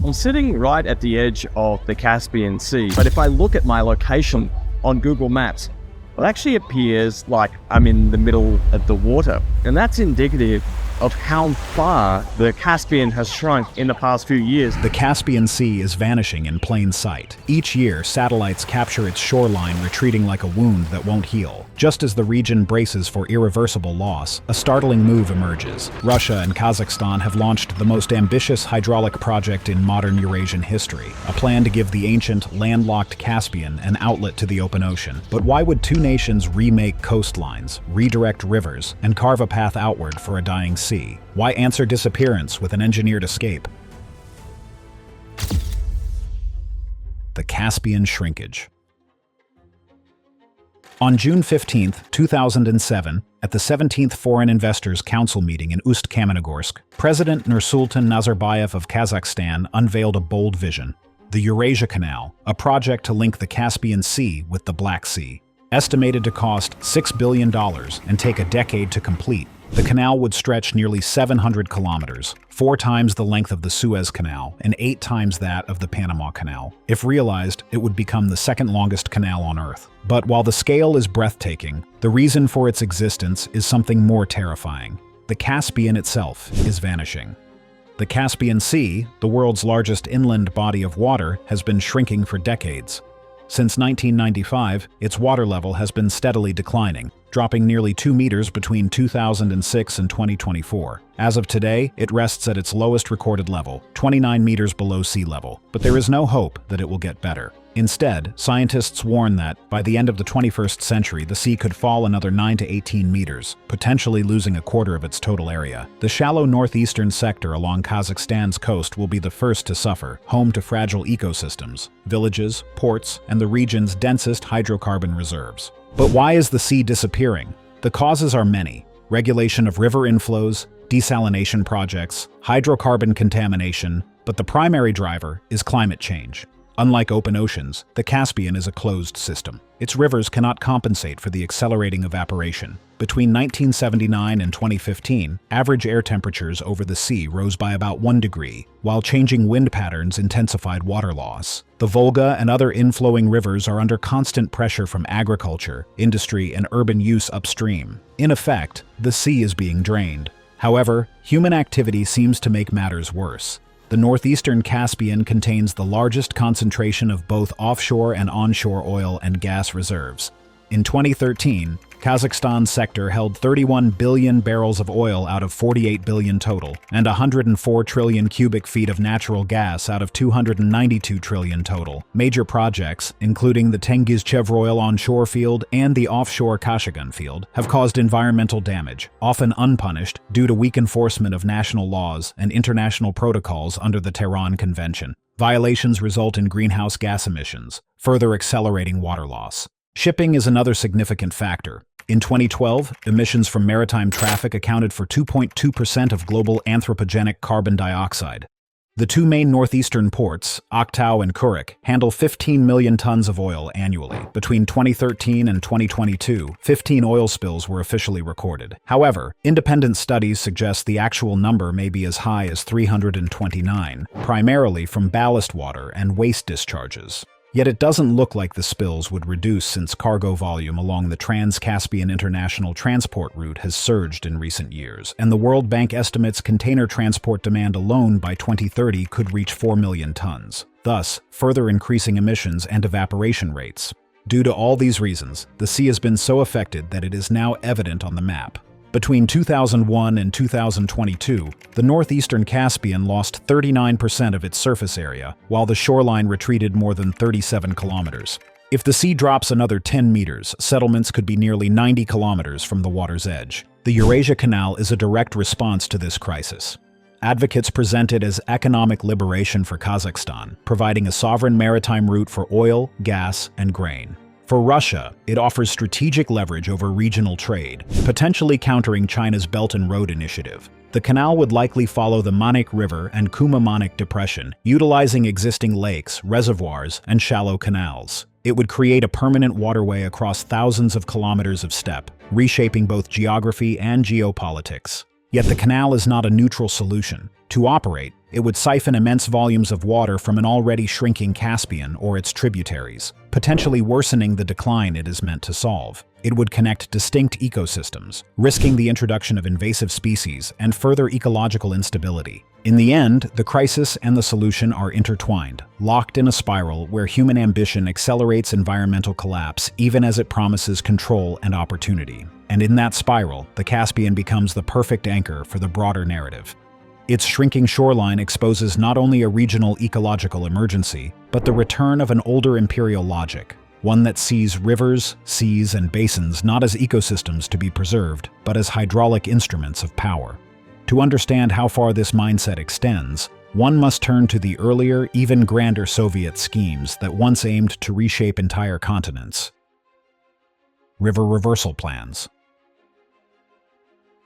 I'm sitting right at the edge of the Caspian Sea, but if I look at my location on Google Maps, it actually appears like I'm in the middle of the water. And that's indicative of how far the Caspian has shrunk in the past few years. The Caspian Sea is vanishing in plain sight. Each year, satellites capture its shoreline, retreating like a wound that won't heal. Just as the region braces for irreversible loss, a startling move emerges. Russia and Kazakhstan have launched the most ambitious hydraulic project in modern Eurasian history, a plan to give the ancient, landlocked Caspian an outlet to the open ocean. But why would two nations remake coastlines, redirect rivers, and carve a path outward for a dying sea? Why answer disappearance with an engineered escape? The Caspian shrinkage. On June 15, 2007, at the 17th Foreign Investors Council meeting in Ust-Kamenogorsk, President Nursultan Nazarbayev of Kazakhstan unveiled a bold vision: the Eurasia Canal, a project to link the Caspian Sea with the Black Sea. Estimated to cost $6 billion and take a decade to complete, the canal would stretch nearly 700 kilometers, 4 times the length of the Suez Canal and 8 times that of the Panama Canal. If realized, it would become the second longest canal on Earth. But while the scale is breathtaking, the reason for its existence is something more terrifying. The Caspian itself is vanishing. The Caspian Sea, the world's largest inland body of water, has been shrinking for decades. Since 1995, its water level has been steadily declining, dropping nearly 2 meters between 2006 and 2024. As of today, it rests at its lowest recorded level, 29 meters below sea level. But there is no hope that it will get better. Instead, scientists warn that, by the end of the 21st century, the sea could fall another 9 to 18 meters, potentially losing a quarter of its total area. The shallow northeastern sector along Kazakhstan's coast will be the first to suffer, home to fragile ecosystems, villages, ports, and the region's densest hydrocarbon reserves. But why is the sea disappearing? The causes are many: regulation of river inflows, desalination projects, hydrocarbon contamination, but the primary driver is climate change. Unlike open oceans, the Caspian is a closed system. Its rivers cannot compensate for the accelerating evaporation. Between 1979 and 2015, average air temperatures over the sea rose by about 1 degree, while changing wind patterns intensified water loss. The Volga and other inflowing rivers are under constant pressure from agriculture, industry, and urban use upstream. In effect, the sea is being drained. However, human activity seems to make matters worse. The northeastern Caspian contains the largest concentration of both offshore and onshore oil and gas reserves. In 2013, Kazakhstan's sector held 31 billion barrels of oil out of 48 billion total, and 104 trillion cubic feet of natural gas out of 292 trillion total. Major projects, including the Tengiz-Chevroil onshore field and the offshore Kashagan field, have caused environmental damage, often unpunished due to weak enforcement of national laws and international protocols under the Tehran Convention. Violations result in greenhouse gas emissions, further accelerating water loss. Shipping is another significant factor. In 2012, emissions from maritime traffic accounted for 2.2% of global anthropogenic carbon dioxide. The two main northeastern ports, Aktau and Kurik, handle 15 million tons of oil annually. Between 2013 and 2022, 15 oil spills were officially recorded. However, independent studies suggest the actual number may be as high as 329, primarily from ballast water and waste discharges. Yet it doesn't look like the spills would reduce since cargo volume along the Trans-Caspian international transport route has surged in recent years, and the World Bank estimates container transport demand alone by 2030 could reach 4 million tons, thus further increasing emissions and evaporation rates. Due to all these reasons, the sea has been so affected that it is now evident on the map. Between 2001 and 2022, the northeastern Caspian lost 39% of its surface area, while the shoreline retreated more than 37 kilometers. If the sea drops another 10 meters, settlements could be nearly 90 kilometers from the water's edge. The Eurasia Canal is a direct response to this crisis. Advocates present it as economic liberation for Kazakhstan, providing a sovereign maritime route for oil, gas, and grain. For Russia, it offers strategic leverage over regional trade, potentially countering China's Belt and Road Initiative. The canal would likely follow the Manik River and Kuma-Manik Depression, utilizing existing lakes, reservoirs, and shallow canals. It would create a permanent waterway across thousands of kilometers of steppe, reshaping both geography and geopolitics. Yet the canal is not a neutral solution. To operate, it would siphon immense volumes of water from an already shrinking Caspian or its tributaries, potentially worsening the decline it is meant to solve. It would connect distinct ecosystems, risking the introduction of invasive species and further ecological instability. In the end, the crisis and the solution are intertwined, locked in a spiral where human ambition accelerates environmental collapse even as it promises control and opportunity. And in that spiral, the Caspian becomes the perfect anchor for the broader narrative. Its shrinking shoreline exposes not only a regional ecological emergency, but the return of an older imperial logic, one that sees rivers, seas, and basins not as ecosystems to be preserved, but as hydraulic instruments of power. To understand how far this mindset extends, one must turn to the earlier, even grander Soviet schemes that once aimed to reshape entire continents. River reversal plans.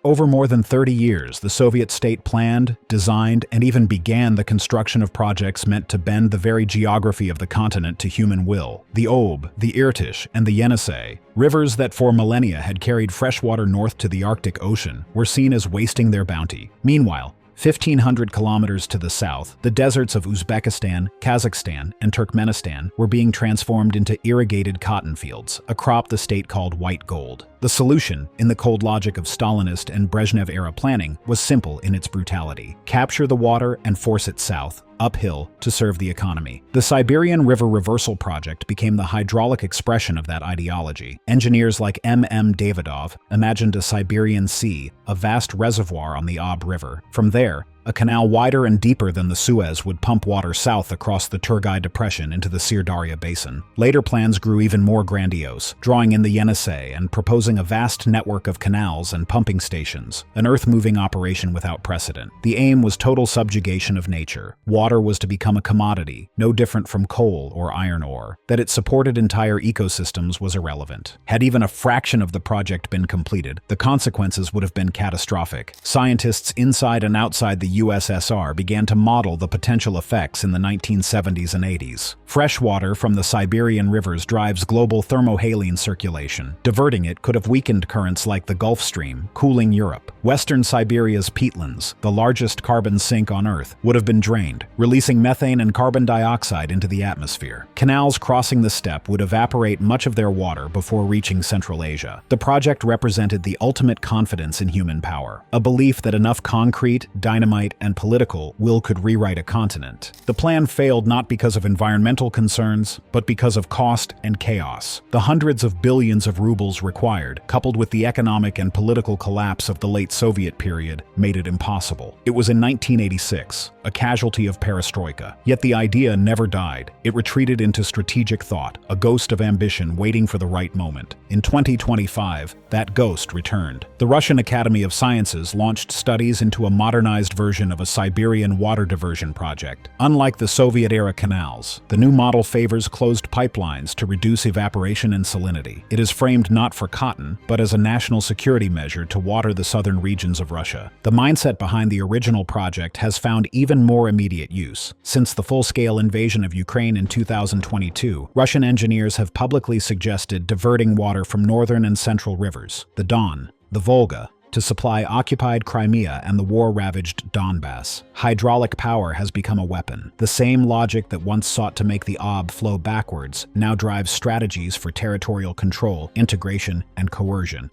Over more than 30 years, the Soviet state planned, designed, and even began the construction of projects meant to bend the very geography of the continent to human will. The Ob, the Irtysh, and the Yenisei, rivers that for millennia had carried fresh water north to the Arctic Ocean, were seen as wasting their bounty. Meanwhile, 1,500 kilometers to the south, the deserts of Uzbekistan, Kazakhstan, and Turkmenistan were being transformed into irrigated cotton fields, a crop the state called white gold. The solution, in the cold logic of Stalinist and Brezhnev-era planning, was simple in its brutality. Capture the water and force it south, uphill, to serve the economy. The Siberian River Reversal Project became the hydraulic expression of that ideology. Engineers like M.M. Davidov imagined a Siberian Sea, a vast reservoir on the Ob River. From there, a canal wider and deeper than the Suez would pump water south across the Turgai Depression into the Sirdarya Basin. Later plans grew even more grandiose, drawing in the Yenisei and proposing a vast network of canals and pumping stations, an earth-moving operation without precedent. The aim was total subjugation of nature. Water was to become a commodity, no different from coal or iron ore. That it supported entire ecosystems was irrelevant. Had even a fraction of the project been completed, the consequences would have been catastrophic. Scientists inside and outside the USSR began to model the potential effects in the 1970s and 80s. Fresh water from the Siberian rivers drives global thermohaline circulation. Diverting it could have weakened currents like the Gulf Stream, cooling Europe. Western Siberia's peatlands, the largest carbon sink on Earth, would have been drained, releasing methane and carbon dioxide into the atmosphere. Canals crossing the steppe would evaporate much of their water before reaching Central Asia. The project represented the ultimate confidence in human power, a belief that enough concrete, dynamite, and political will could rewrite a continent. The plan failed not because of environmental concerns, but because of cost and chaos. The hundreds of billions of rubles required, coupled with the economic and political collapse of the late Soviet period, made it impossible. It was in 1986, a casualty of perestroika. Yet the idea never died. It retreated into strategic thought, a ghost of ambition waiting for the right moment. In 2025, that ghost returned. The Russian Academy of Sciences launched studies into a modernized version of a Siberian water diversion project. Unlike the Soviet-era canals, the new model favors closed pipelines to reduce evaporation and salinity. It is framed not for cotton, but as a national security measure to water the southern regions of Russia. The mindset behind the original project has found even more immediate use. Since the full-scale invasion of Ukraine in 2022, Russian engineers have publicly suggested diverting water from northern and central rivers, the Don, the Volga, to supply occupied Crimea and the war-ravaged Donbass. Hydraulic power has become a weapon. The same logic that once sought to make the Ob flow backwards now drives strategies for territorial control, integration, and coercion.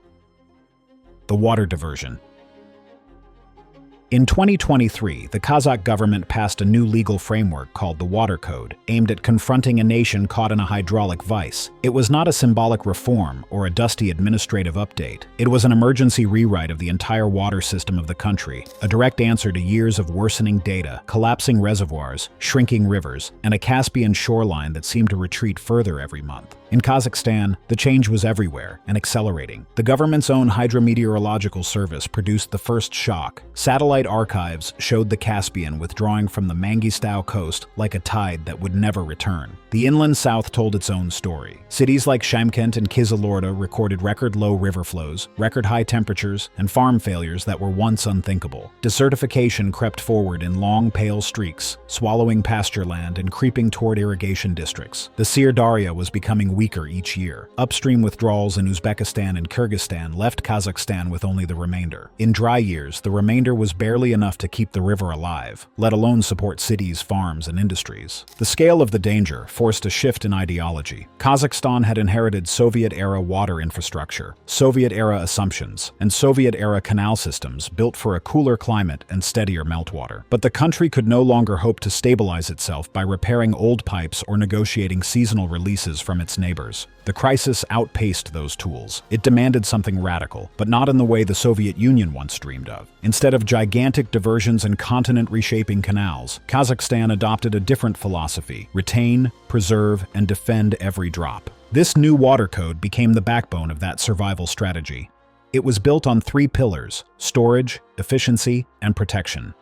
The water diversion. In 2023, the Kazakh government passed a new legal framework called the Water Code, aimed at confronting a nation caught in a hydraulic vice. It was not a symbolic reform or a dusty administrative update. It was an emergency rewrite of the entire water system of the country, a direct answer to years of worsening data, collapsing reservoirs, shrinking rivers, and a Caspian shoreline that seemed to retreat further every month. In Kazakhstan, the change was everywhere and accelerating. The government's own hydrometeorological service produced the first shock. Satellite archives showed the Caspian withdrawing from the Mangistau coast like a tide that would never return. The inland south told its own story. Cities like Shymkent and Kyzylorda recorded record-low river flows, record-high temperatures, and farm failures that were once unthinkable. Desertification crept forward in long, pale streaks, swallowing pasture land and creeping toward irrigation districts. The Sirdarya was becoming weaker each year. Upstream withdrawals in Uzbekistan and Kyrgyzstan left Kazakhstan with only the remainder. In dry years, the remainder was barely enough to keep the river alive, let alone support cities, farms, and industries. The scale of the danger forced a shift in ideology. Kazakhstan had inherited Soviet-era water infrastructure, Soviet-era assumptions, and Soviet-era canal systems built for a cooler climate and steadier meltwater. But the country could no longer hope to stabilize itself by repairing old pipes or negotiating seasonal releases from its neighbors. The crisis outpaced those tools. It demanded something radical, but not in the way the Soviet Union once dreamed of. Instead of gigantic diversions and continent-reshaping canals, Kazakhstan adopted a different philosophy: retain, preserve, and defend every drop. This new water code became the backbone of that survival strategy. It was built on three pillars: storage, efficiency, and protection.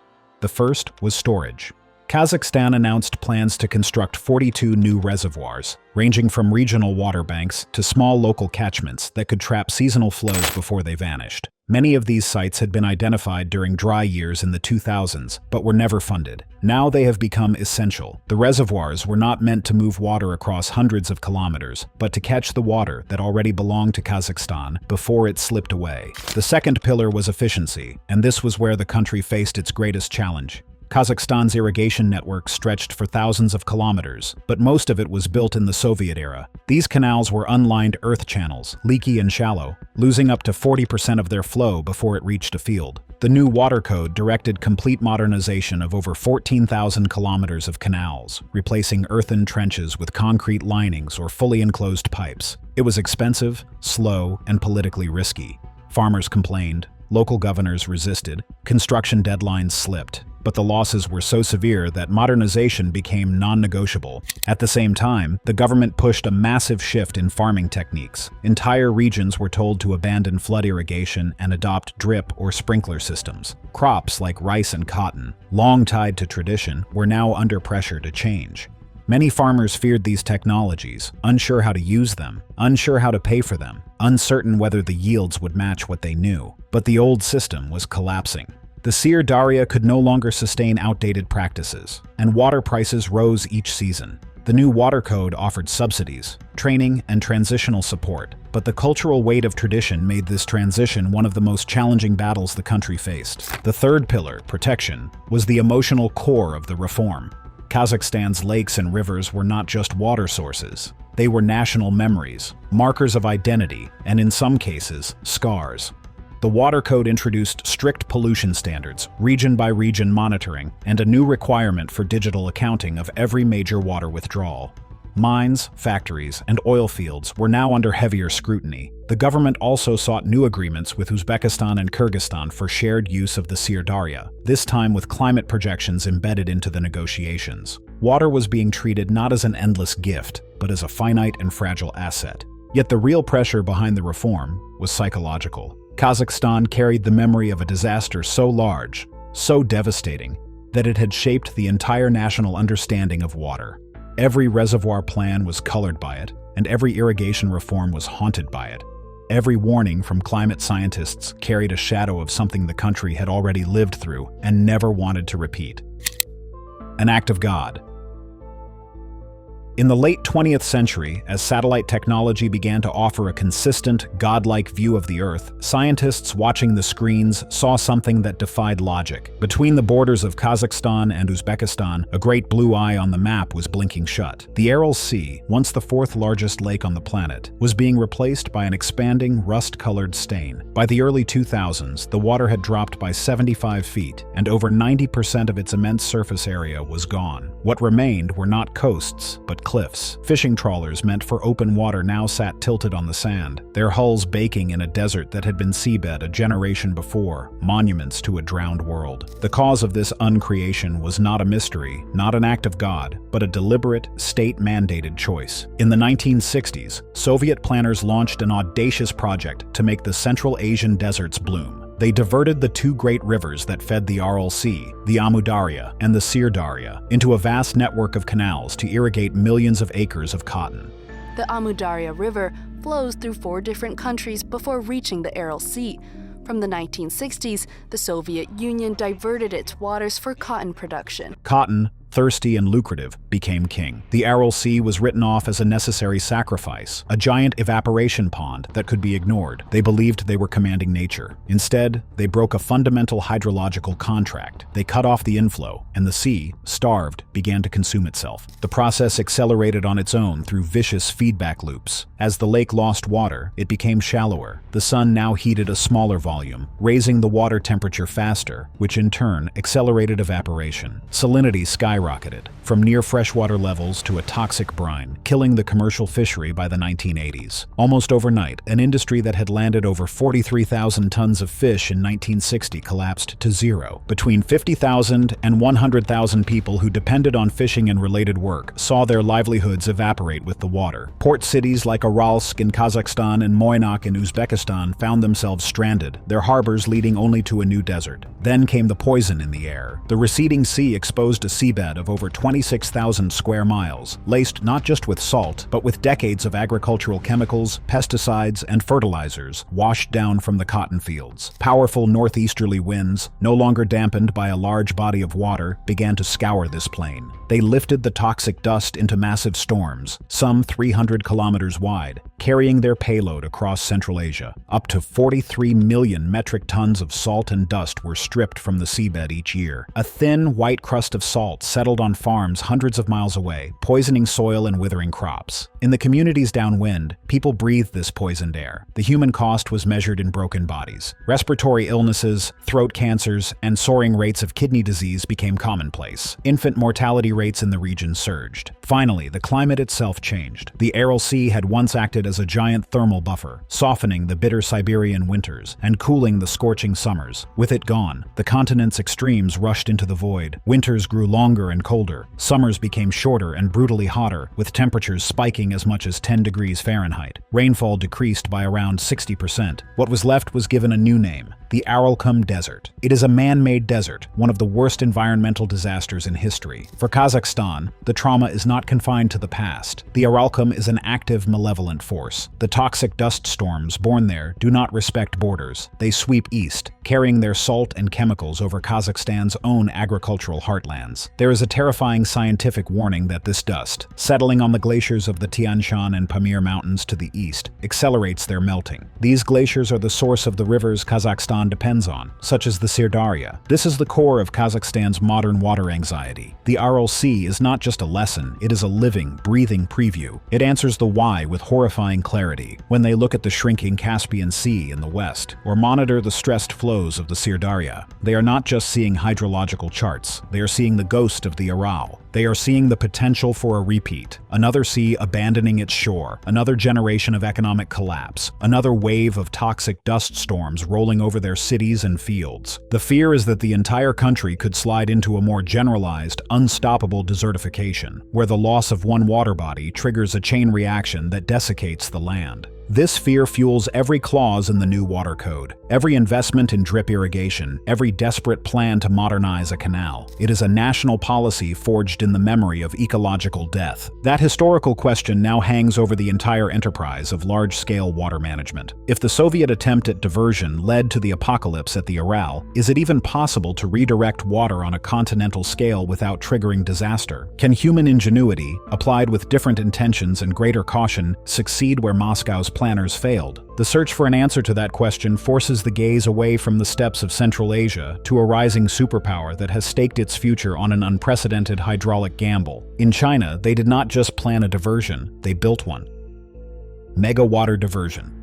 The first was storage. Kazakhstan announced plans to construct 42 new reservoirs, ranging from regional water banks to small local catchments that could trap seasonal flows before they vanished. Many of these sites had been identified during dry years in the 2000s, but were never funded. Now they have become essential. The reservoirs were not meant to move water across hundreds of kilometers, but to catch the water that already belonged to Kazakhstan before it slipped away. The second pillar was efficiency, and this was where the country faced its greatest challenge. Kazakhstan's irrigation network stretched for thousands of kilometers, but most of it was built in the Soviet era. These canals were unlined earth channels, leaky and shallow, losing up to 40% of their flow before it reached a field. The new water code directed complete modernization of over 14,000 kilometers of canals, replacing earthen trenches with concrete linings or fully enclosed pipes. It was expensive, slow, and politically risky. Farmers complained, local governors resisted, construction deadlines slipped. But the losses were so severe that modernization became non-negotiable. At the same time, the government pushed a massive shift in farming techniques. Entire regions were told to abandon flood irrigation and adopt drip or sprinkler systems. Crops like rice and cotton, long tied to tradition, were now under pressure to change. Many farmers feared these technologies, unsure how to use them, unsure how to pay for them, uncertain whether the yields would match what they knew. But the old system was collapsing. The Syr Darya could no longer sustain outdated practices, and water prices rose each season. The new water code offered subsidies, training, and transitional support, but the cultural weight of tradition made this transition one of the most challenging battles the country faced. The third pillar, protection, was the emotional core of the reform. Kazakhstan's lakes and rivers were not just water sources. They were national memories, markers of identity, and in some cases, scars. The water code introduced strict pollution standards, region-by-region monitoring, and a new requirement for digital accounting of every major water withdrawal. Mines, factories, and oil fields were now under heavier scrutiny. The government also sought new agreements with Uzbekistan and Kyrgyzstan for shared use of the Syr Darya, this time with climate projections embedded into the negotiations. Water was being treated not as an endless gift, but as a finite and fragile asset. Yet the real pressure behind the reform was psychological. Kazakhstan carried the memory of a disaster so large, so devastating, that it had shaped the entire national understanding of water. Every reservoir plan was colored by it, and every irrigation reform was haunted by it. Every warning from climate scientists carried a shadow of something the country had already lived through and never wanted to repeat. An act of God. In the late 20th century, as satellite technology began to offer a consistent, godlike view of the Earth, scientists watching the screens saw something that defied logic. Between the borders of Kazakhstan and Uzbekistan, a great blue eye on the map was blinking shut. The Aral Sea, once the fourth largest lake on the planet, was being replaced by an expanding, rust-colored stain. By the early 2000s, the water had dropped by 75 feet, and over 90% of its immense surface area was gone. What remained were not coasts, but cliffs. Fishing trawlers meant for open water now sat tilted on the sand, their hulls baking in a desert that had been seabed a generation before, monuments to a drowned world. The cause of this uncreation was not a mystery, not an act of God, but a deliberate, state-mandated choice. In the 1960s, Soviet planners launched an audacious project to make the Central Asian deserts bloom. They diverted the two great rivers that fed the Aral Sea, the Amu Darya and the Syr Darya, into a vast network of canals to irrigate millions of acres of cotton. The Amu Darya River flows through 4 different countries before reaching the Aral Sea. From the 1960s, the Soviet Union diverted its waters for cotton production. Cotton, thirsty and lucrative, became king. The Aral Sea was written off as a necessary sacrifice, a giant evaporation pond that could be ignored. They believed they were commanding nature. Instead, they broke a fundamental hydrological contract. They cut off the inflow, and the sea, starved, began to consume itself. The process accelerated on its own through vicious feedback loops. As the lake lost water, it became shallower. The sun now heated a smaller volume, raising the water temperature faster, which in turn accelerated evaporation. Salinity skyrocketed, from near freshwater levels to a toxic brine, killing the commercial fishery by the 1980s. Almost overnight, an industry that had landed over 43,000 tons of fish in 1960 collapsed to zero. Between 50,000 and 100,000 people who depended on fishing and related work saw their livelihoods evaporate with the water. Port cities like Aralsk in Kazakhstan and Moynak in Uzbekistan found themselves stranded, their harbors leading only to a new desert. Then came the poison in the air. The receding sea exposed a seabed of over 26,000 square miles, laced not just with salt, but with decades of agricultural chemicals, pesticides, and fertilizers washed down from the cotton fields. Powerful northeasterly winds, no longer dampened by a large body of water, began to scour this plain. They lifted the toxic dust into massive storms, some 300 kilometers wide, carrying their payload across Central Asia. Up to 43 million metric tons of salt and dust were stripped from the seabed each year. A thin, white crust of salt settled on farms hundreds of miles away, poisoning soil and withering crops. In the communities downwind, people breathed this poisoned air. The human cost was measured in broken bodies. Respiratory illnesses, throat cancers, and soaring rates of kidney disease became commonplace. Infant mortality rates in the region surged. Finally, the climate itself changed. The Aral Sea had once acted as a giant thermal buffer, softening the bitter Siberian winters and cooling the scorching summers. With it gone, the continent's extremes rushed into the void. Winters grew longer and colder. Summers became shorter and brutally hotter, with temperatures spiking as much as 10 degrees Fahrenheit. Rainfall decreased by around 60%. What was left was given a new name: the Aralkum Desert. It is a man-made desert, one of the worst environmental disasters in history. For Kazakhstan, the trauma is not confined to the past. The Aralkum is an active, malevolent force. The toxic dust storms born there do not respect borders. They sweep east, carrying their salt and chemicals over Kazakhstan's own agricultural heartlands. There is a terrifying scientific warning that this dust, settling on the glaciers of the Tian Shan and Pamir Mountains to the east, accelerates their melting. These glaciers are the source of the rivers Kazakhstan depends on, such as the Sirdarya. This is the core of Kazakhstan's modern water anxiety. The Aral Sea is not just a lesson, it is a living, breathing preview. It answers the why with horrifying clarity. When they look at the shrinking Caspian Sea in the west, or monitor the stressed flows of the Sirdarya, they are not just seeing hydrological charts, they are seeing the ghost of the Aral. They are seeing the potential for a repeat. Another sea abandoning its shore, another generation of economic collapse, another wave of toxic dust storms rolling over their cities and fields. The fear is that the entire country could slide into a more generalized, unstoppable desertification, where the loss of one water body triggers a chain reaction that desiccates the land. This fear fuels every clause in the new water code, every investment in drip irrigation, every desperate plan to modernize a canal. It is a national policy forged in the memory of ecological death. That historical question now hangs over the entire enterprise of large-scale water management. If the Soviet attempt at diversion led to the apocalypse at the Aral, is it even possible to redirect water on a continental scale without triggering disaster? Can human ingenuity, applied with different intentions and greater caution, succeed where Moscow's planners failed? The search for an answer to that question forces the gaze away from the steppes of Central Asia to a rising superpower that has staked its future on an unprecedented hydraulic gamble. In China, they did not just plan a diversion, they built one. Mega water diversion.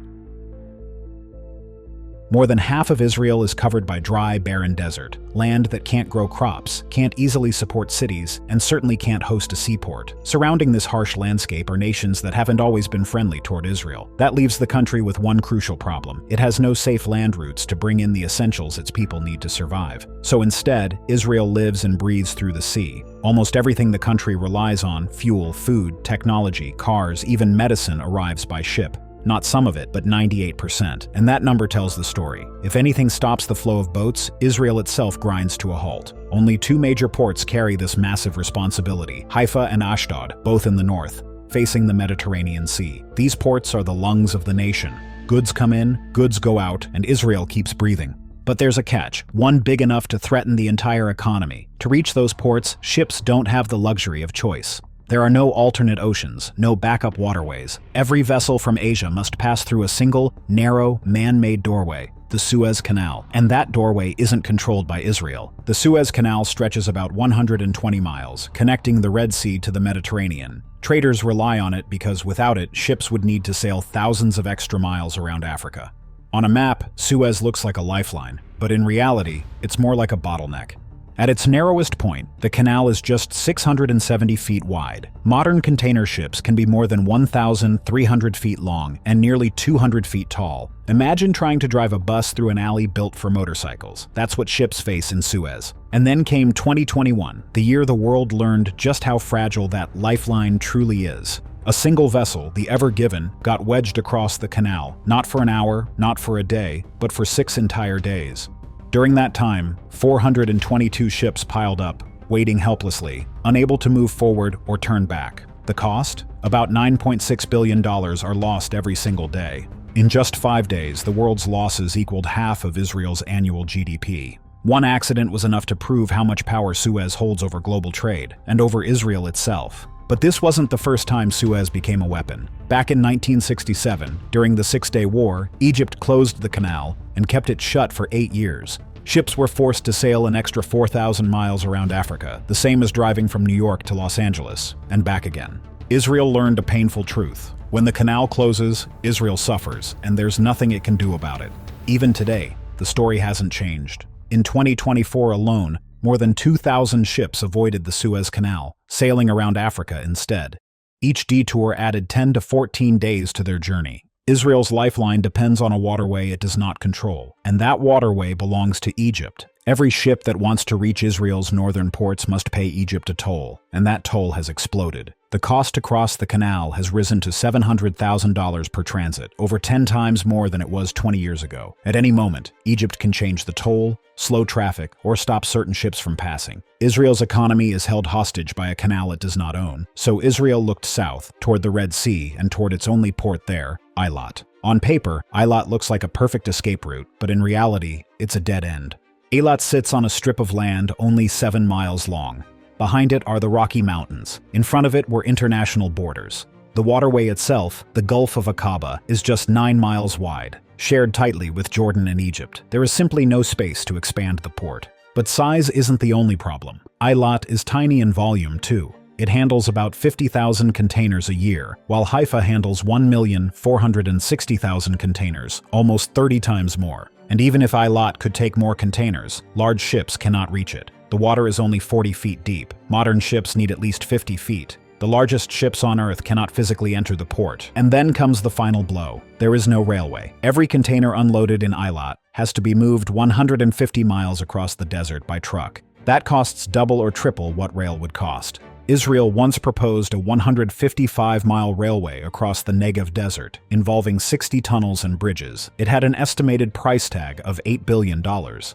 More than half of Israel is covered by dry, barren desert, land that can't grow crops, can't easily support cities, and certainly can't host a seaport. Surrounding this harsh landscape are nations that haven't always been friendly toward Israel. That leaves the country with one crucial problem. It has no safe land routes to bring in the essentials its people need to survive. So instead, Israel lives and breathes through the sea. Almost everything the country relies on, fuel, food, technology, cars, even medicine, arrives by ship. Not some of it, but 98%. And that number tells the story. If anything stops the flow of boats, Israel itself grinds to a halt. Only two major ports carry this massive responsibility: Haifa and Ashdod, both in the north, facing the Mediterranean Sea. These ports are the lungs of the nation. Goods come in, goods go out, and Israel keeps breathing. But there's a catch, one big enough to threaten the entire economy. To reach those ports, ships don't have the luxury of choice. There are no alternate oceans, no backup waterways. Every vessel from Asia must pass through a single, narrow, man-made doorway, the Suez Canal. And that doorway isn't controlled by Israel. The Suez Canal stretches about 120 miles, connecting the Red Sea to the Mediterranean. Traders rely on it because without it, ships would need to sail thousands of extra miles around Africa. On a map, Suez looks like a lifeline, but in reality, it's more like a bottleneck. At its narrowest point, the canal is just 670 feet wide. Modern container ships can be more than 1,300 feet long and nearly 200 feet tall. Imagine trying to drive a bus through an alley built for motorcycles. That's what ships face in Suez. And then came 2021, the year the world learned just how fragile that lifeline truly is. A single vessel, the Ever Given, got wedged across the canal, not for an hour, not for a day, but for 6 entire days. During that time, 422 ships piled up, waiting helplessly, unable to move forward or turn back. The cost? About $9.6 billion are lost every single day. In just 5 days, the world's losses equaled half of Israel's annual GDP. One accident was enough to prove how much power Suez holds over global trade, and over Israel itself. But this wasn't the first time Suez became a weapon. Back in 1967, during the Six-Day War, Egypt closed the canal and kept it shut for 8 years. Ships were forced to sail an extra 4,000 miles around Africa, the same as driving from New York to Los Angeles, and back again. Israel learned a painful truth. When the canal closes, Israel suffers, and there's nothing it can do about it. Even today, the story hasn't changed. In 2024 alone, more than 2,000 ships avoided the Suez Canal, sailing around Africa instead. Each detour added 10 to 14 days to their journey. Israel's lifeline depends on a waterway it does not control, and that waterway belongs to Egypt. Every ship that wants to reach Israel's northern ports must pay Egypt a toll, and that toll has exploded. The cost to cross the canal has risen to $700,000 per transit, over 10 times more than it was 20 years ago. At any moment, Egypt can change the toll, slow traffic, or stop certain ships from passing. Israel's economy is held hostage by a canal it does not own, so Israel looked south, toward the Red Sea, and toward its only port there, Eilat. On paper, Eilat looks like a perfect escape route, but in reality, it's a dead end. Eilat sits on a strip of land only 7 miles long. Behind it are the Rocky Mountains. In front of it were international borders. The waterway itself, the Gulf of Aqaba, is just 9 miles wide, shared tightly with Jordan and Egypt. There is simply no space to expand the port. But size isn't the only problem. Eilat is tiny in volume, too. It handles about 50,000 containers a year, while Haifa handles 1,460,000 containers, almost 30 times more. And even if Eilat could take more containers, large ships cannot reach it. The water is only 40 feet deep. Modern ships need at least 50 feet. The largest ships on Earth cannot physically enter the port. And then comes the final blow. There is no railway. Every container unloaded in Eilat has to be moved 150 miles across the desert by truck. That costs double or triple what rail would cost. Israel once proposed a 155-mile railway across the Negev desert, involving 60 tunnels and bridges. It had an estimated price tag of $8 billion.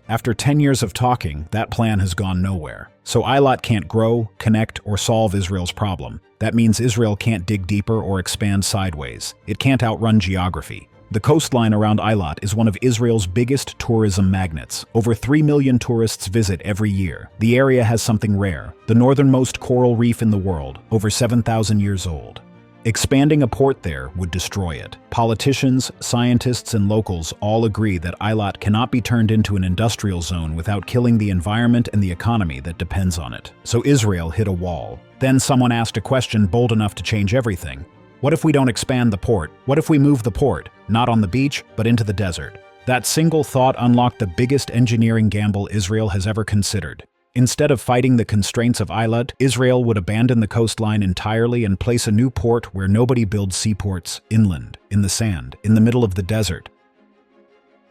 After 10 years of talking, that plan has gone nowhere. So Eilat can't grow, connect, or solve Israel's problem. That means Israel can't dig deeper or expand sideways. It can't outrun geography. The coastline around Eilat is one of Israel's biggest tourism magnets. Over 3 million tourists visit every year. The area has something rare, the northernmost coral reef in the world, over 7,000 years old. Expanding a port there would destroy it. Politicians, scientists, and locals all agree that Eilat cannot be turned into an industrial zone without killing the environment and the economy that depends on it. So Israel hit a wall. Then someone asked a question bold enough to change everything. What if we don't expand the port? What if we move the port? Not on the beach, but into the desert. That single thought unlocked the biggest engineering gamble Israel has ever considered. Instead of fighting the constraints of Eilat, Israel would abandon the coastline entirely and place a new port where nobody builds seaports, inland, in the sand, in the middle of the desert.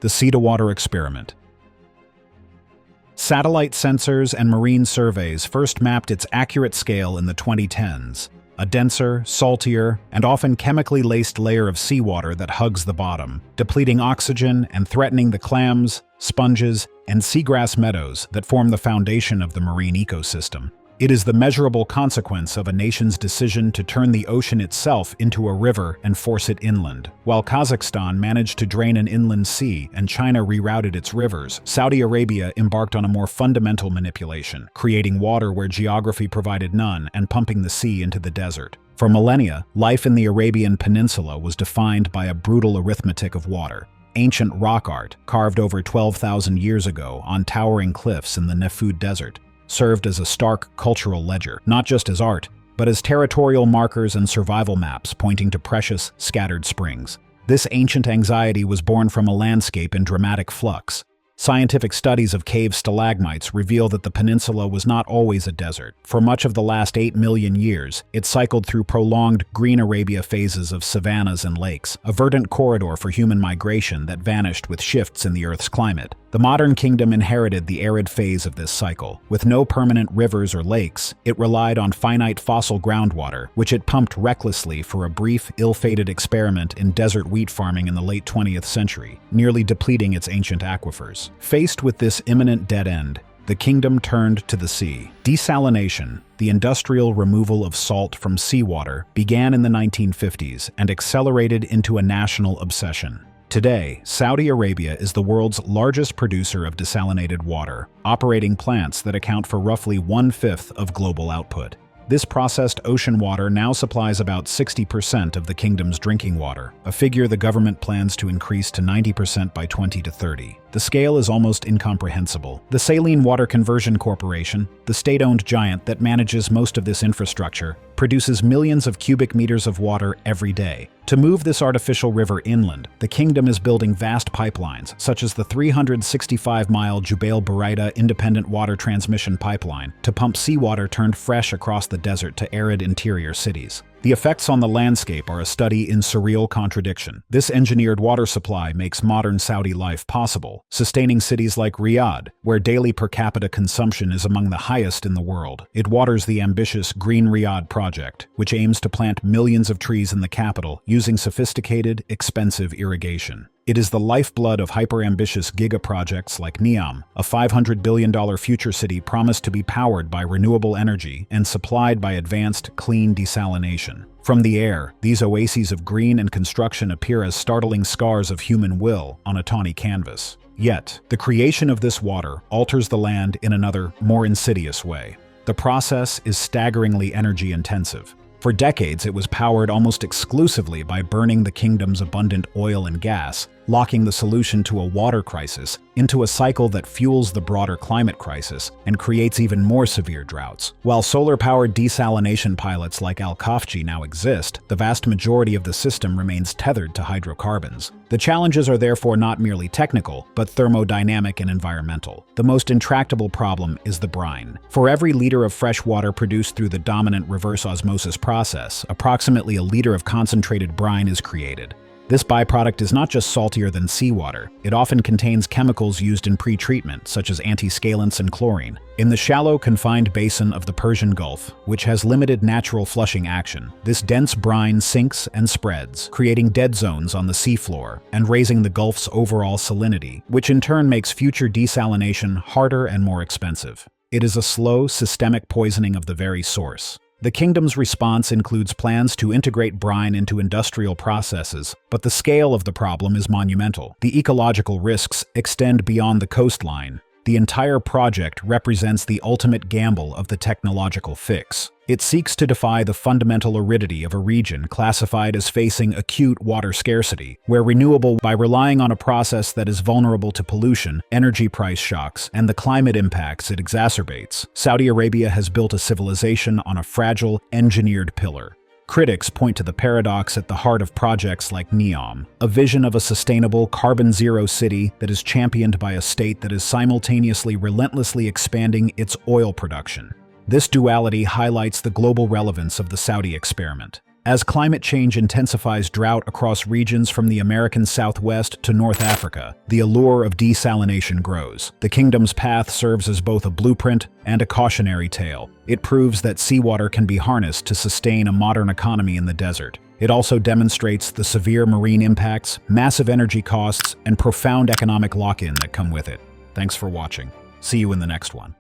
The sea-to-water experiment. Satellite sensors and marine surveys first mapped its accurate scale in the 2010s. A denser, saltier, and often chemically laced layer of seawater that hugs the bottom, depleting oxygen and threatening the clams, sponges, and seagrass meadows that form the foundation of the marine ecosystem. It is the measurable consequence of a nation's decision to turn the ocean itself into a river and force it inland. While Kazakhstan managed to drain an inland sea and China rerouted its rivers, Saudi Arabia embarked on a more fundamental manipulation, creating water where geography provided none and pumping the sea into the desert. For millennia, life in the Arabian Peninsula was defined by a brutal arithmetic of water. Ancient rock art, carved over 12,000 years ago on towering cliffs in the Nefud Desert, served as a stark cultural ledger, not just as art, but as territorial markers and survival maps pointing to precious, scattered springs. This ancient anxiety was born from a landscape in dramatic flux. Scientific studies of cave stalagmites reveal that the peninsula was not always a desert. For much of the last 8 million years, it cycled through prolonged green Arabia phases of savannas and lakes, a verdant corridor for human migration that vanished with shifts in the Earth's climate. The modern kingdom inherited the arid phase of this cycle. With no permanent rivers or lakes, it relied on finite fossil groundwater, which it pumped recklessly for a brief, ill-fated experiment in desert wheat farming in the late 20th century, nearly depleting its ancient aquifers. Faced with this imminent dead end, the kingdom turned to the sea. Desalination, the industrial removal of salt from seawater, began in the 1950s and accelerated into a national obsession. Today, Saudi Arabia is the world's largest producer of desalinated water, operating plants that account for roughly 1/5 of global output. This processed ocean water now supplies about 60% of the kingdom's drinking water, a figure the government plans to increase to 90% by 2030. The scale is almost incomprehensible. The Saline Water Conversion Corporation, the state-owned giant that manages most of this infrastructure, produces millions of cubic meters of water every day. To move this artificial river inland, the kingdom is building vast pipelines, such as the 365-mile Jubail Buraida Independent Water Transmission Pipeline, to pump seawater turned fresh across the desert to arid interior cities. The effects on the landscape are a study in surreal contradiction. This engineered water supply makes modern Saudi life possible, sustaining cities like Riyadh, where daily per capita consumption is among the highest in the world. It waters the ambitious Green Riyadh project, which aims to plant millions of trees in the capital using sophisticated, expensive irrigation. It is the lifeblood of hyper-ambitious giga-projects like NEOM, a $500 billion future city promised to be powered by renewable energy and supplied by advanced, clean desalination. From the air, these oases of green and construction appear as startling scars of human will on a tawny canvas. Yet, the creation of this water alters the land in another, more insidious way. The process is staggeringly energy-intensive. For decades, it was powered almost exclusively by burning the kingdom's abundant oil and gas, locking the solution to a water crisis into a cycle that fuels the broader climate crisis and creates even more severe droughts. While solar-powered desalination pilots like Al-Khafji now exist, the vast majority of the system remains tethered to hydrocarbons. The challenges are therefore not merely technical, but thermodynamic and environmental. The most intractable problem is the brine. For every liter of fresh water produced through the dominant reverse osmosis process, approximately a liter of concentrated brine is created. This byproduct is not just saltier than seawater. It often contains chemicals used in pre-treatment, such as antiscalants and chlorine. In the shallow, confined basin of the Persian Gulf, which has limited natural flushing action, this dense brine sinks and spreads, creating dead zones on the seafloor and raising the Gulf's overall salinity, which in turn makes future desalination harder and more expensive. It is a slow, systemic poisoning of the very source. The kingdom's response includes plans to integrate brine into industrial processes, but the scale of the problem is monumental. The ecological risks extend beyond the coastline. The entire project represents the ultimate gamble of the technological fix. It seeks to defy the fundamental aridity of a region classified as facing acute water scarcity, where renewable by relying on a process that is vulnerable to pollution, energy price shocks, and the climate impacts it exacerbates. Saudi Arabia has built a civilization on a fragile, engineered pillar. Critics point to the paradox at the heart of projects like NEOM, a vision of a sustainable, carbon-zero city that is championed by a state that is simultaneously relentlessly expanding its oil production. This duality highlights the global relevance of the Saudi experiment. As climate change intensifies drought across regions from the American Southwest to North Africa, the allure of desalination grows. The kingdom's path serves as both a blueprint and a cautionary tale. It proves that seawater can be harnessed to sustain a modern economy in the desert. It also demonstrates the severe marine impacts, massive energy costs, and profound economic lock-in that come with it. Thanks for watching. See you in the next one.